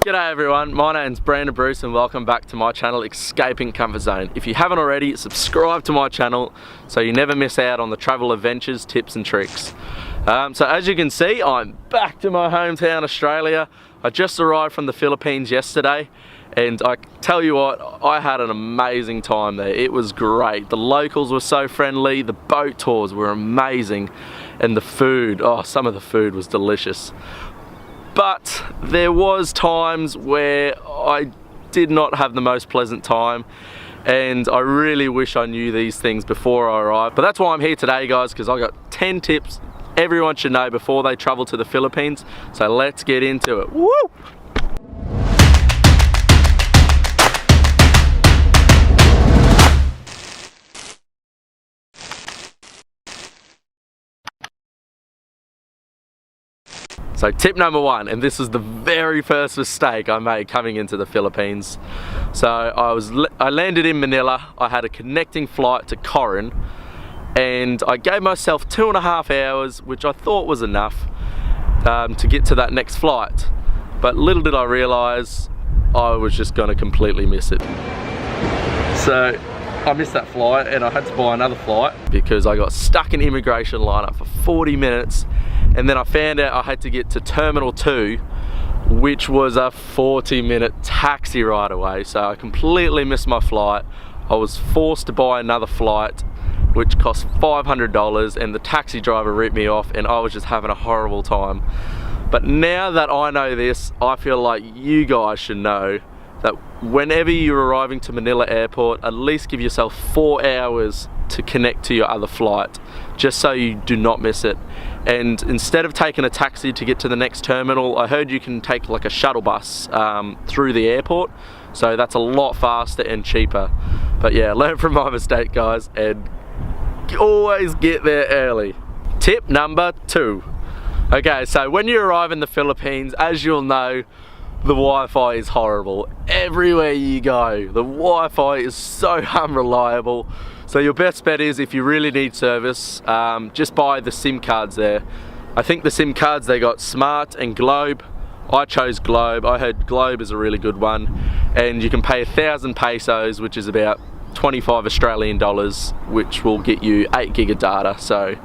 G'day everyone, my name's Brandon Bruce and welcome back to my channel Escaping Comfort Zone. If you haven't already, subscribe to my channel so you never miss out on the travel adventures, tips and tricks. So as you can see, I'm back to my hometown Australia. I just arrived from the Philippines yesterday and I tell you what, I had an amazing time there. It was great. The locals were so friendly, the boat tours were amazing, and the food, some of the food was delicious. But there was times where I did not have the most pleasant time, and I really wish I knew these things before I arrived. But that's why I'm here today, guys, because I got 10 tips everyone should know before they travel to the Philippines. So let's get into it. Woo! So tip number one, and this is the very first mistake I made coming into the Philippines. So I landed in Manila, I had a connecting flight to Coron, and I gave myself 2.5 hours, which I thought was enough to get to that next flight. But little did I realize I was just gonna completely miss it. So I missed that flight and I had to buy another flight because I got stuck in immigration lineup for 40 minutes. And then I found out I had to get to Terminal 2, which was a 40-minute taxi ride away. So I completely missed my flight. I was forced to buy another flight, which cost $500, and the taxi driver ripped me off, and I was just having a horrible time. But now that I know this, I feel like you guys should know that whenever you're arriving to Manila Airport, at least give yourself 4 hours to connect to your other flight, just so you do not miss it. And instead of taking a taxi to get to the next terminal, I heard you can take like a shuttle bus through the airport, so that's a lot faster and cheaper. But yeah, learn from my mistake, guys, and always get there early. Tip number 2. Okay, so when you arrive in the Philippines, as you'll know, the Wi-Fi is horrible. Everywhere you go, the Wi-Fi is so unreliable. So your best bet is, if you really need service, just buy the SIM cards there. I think the SIM cards, they got Smart and Globe. I chose Globe. I heard Globe is a really good one. And you can pay 1,000 pesos, which is about 25 Australian dollars, which will get you 8 gig of data. So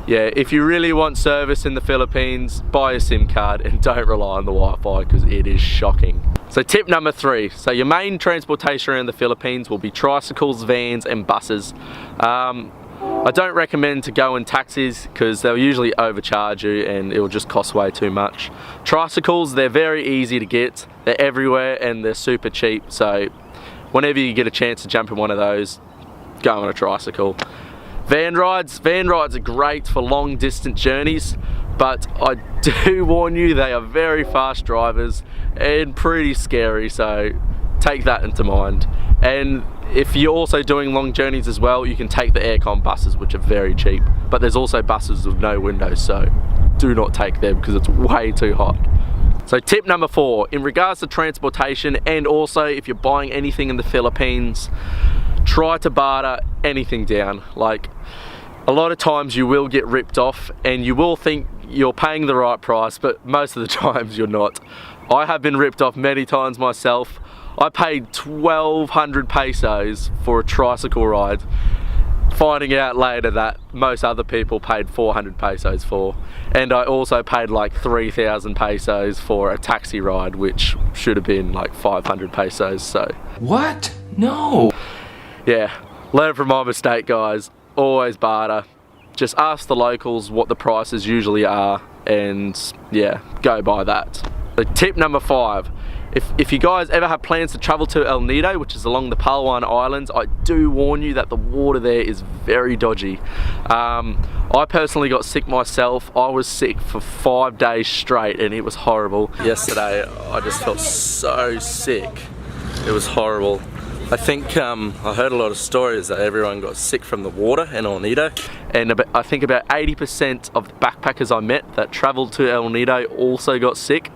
yeah, if you really want service in the Philippines, buy a SIM card and don't rely on the Wi-Fi because it is shocking. So tip number 3, so your main transportation around the Philippines will be tricycles, vans and buses. I don't recommend to go in taxis because they'll usually overcharge you and it will just cost way too much. Tricycles, they're very easy to get, they're everywhere and they're super cheap, so whenever you get a chance to jump in one of those, go on a tricycle. Van rides are great for long distance journeys, but I do warn you, they are very fast drivers and pretty scary, so take that into mind. And if you're also doing long journeys as well, you can take the aircon buses, which are very cheap, but there's also buses with no windows, so do not take them because it's way too hot. So tip number 4, in regards to transportation, and also if you're buying anything in the Philippines, try to barter anything down. Like, a lot of times you will get ripped off and you will think you're paying the right price, but most of the times you're not. I have been ripped off many times myself. I paid 1,200 pesos for a tricycle ride, finding out later that most other people paid 400 pesos for. And I also paid like 3,000 pesos for a taxi ride, which should have been like 500 pesos, so. What? No. Yeah, learn from my mistake, guys. Always barter. Just ask the locals what the prices usually are, and yeah, go by that. So tip number 5, if you guys ever have plans to travel to El Nido, which is along the Palawan Islands, I do warn you that the water there is very dodgy. I personally got sick myself. I was sick for 5 days straight and it was horrible. Yesterday I just felt so sick. It was horrible. I think I heard a lot of stories that everyone got sick from the water in El Nido, and I think about 80% of the backpackers I met that traveled to El Nido also got sick.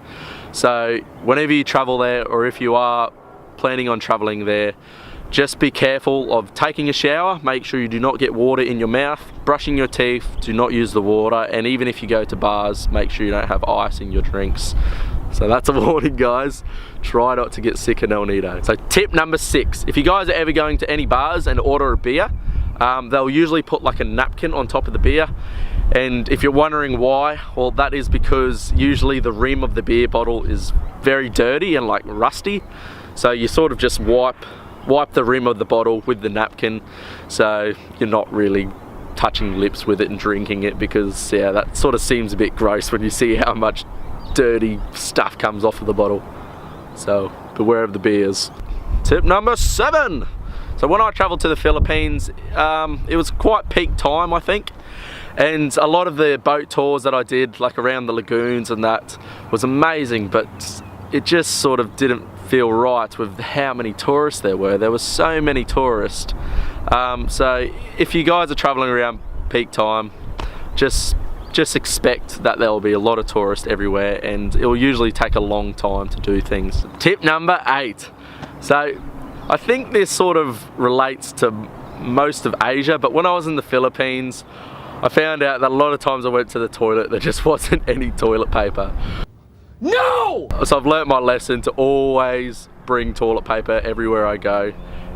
So whenever you travel there, or if you are planning on traveling there, just be careful of taking a shower. Make sure you do not get water in your mouth. Brushing your teeth, do not use the water, and even if you go to bars, make sure you don't have ice in your drinks. So that's a warning, guys. Try not to get sick of El Nido. So tip number 6, if you guys are ever going to any bars and order a beer, they'll usually put like a napkin on top of the beer. And if you're wondering why, well, that is because usually the rim of the beer bottle is very dirty and like rusty. So you sort of just wipe the rim of the bottle with the napkin, so you're not really touching lips with it and drinking it, because yeah, that sort of seems a bit gross when you see how much dirty stuff comes off of the bottle. So beware of the beers. Tip number 7. So when I traveled to the Philippines, it was quite peak time, I think. And a lot of the boat tours that I did, like around the lagoons and that, was amazing, but it just sort of didn't feel right with how many tourists there were. There were so many tourists. So if you guys are traveling around peak time, just expect that there will be a lot of tourists everywhere, and it will usually take a long time to do things. Tip number 8. So I think this sort of relates to most of Asia, but when I was in the Philippines, I found out that a lot of times I went to the toilet, there just wasn't any toilet paper. No! So I've learnt my lesson to always bring toilet paper everywhere I go,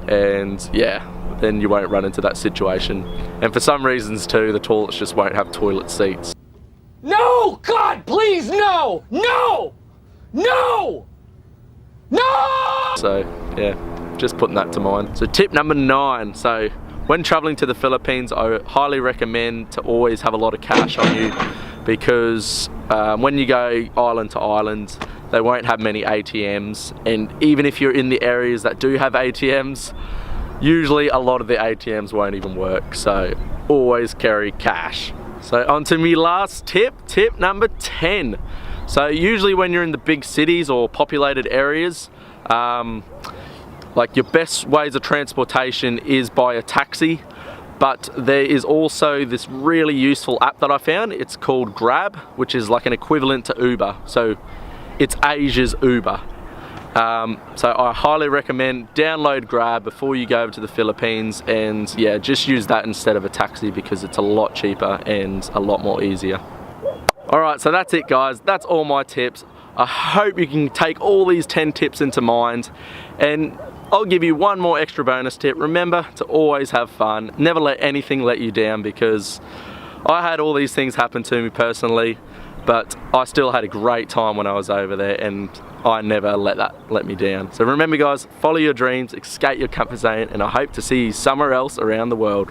and yeah, then you won't run into that situation. And for some reasons too, the toilets just won't have toilet seats. No! God, please, no! No! No! No! So yeah, just putting that to mind. So tip number 9. So when traveling to the Philippines, I highly recommend to always have a lot of cash on you, because when you go island to island, they won't have many ATMs, and even if you're in the areas that do have ATMs, usually a lot of the ATMs won't even work, so always carry cash. So on to my last tip, tip number 10. So usually when you're in the big cities or populated areas, like your best ways of transportation is by a taxi, but there is also this really useful app that I found. It's called Grab, which is like an equivalent to Uber. So it's Asia's Uber. So I highly recommend download Grab before you go over to the Philippines, and yeah, just use that instead of a taxi, because it's a lot cheaper and a lot more easier. Alright, so that's it guys, that's all my tips. I hope you can take all these 10 tips into mind, and I'll give you one more extra bonus tip. Remember to always have fun. Never let anything let you down, because I had all these things happen to me personally, but I still had a great time when I was over there, and I never let that let me down. So remember guys, follow your dreams, escape your comfort zone, and I hope to see you somewhere else around the world.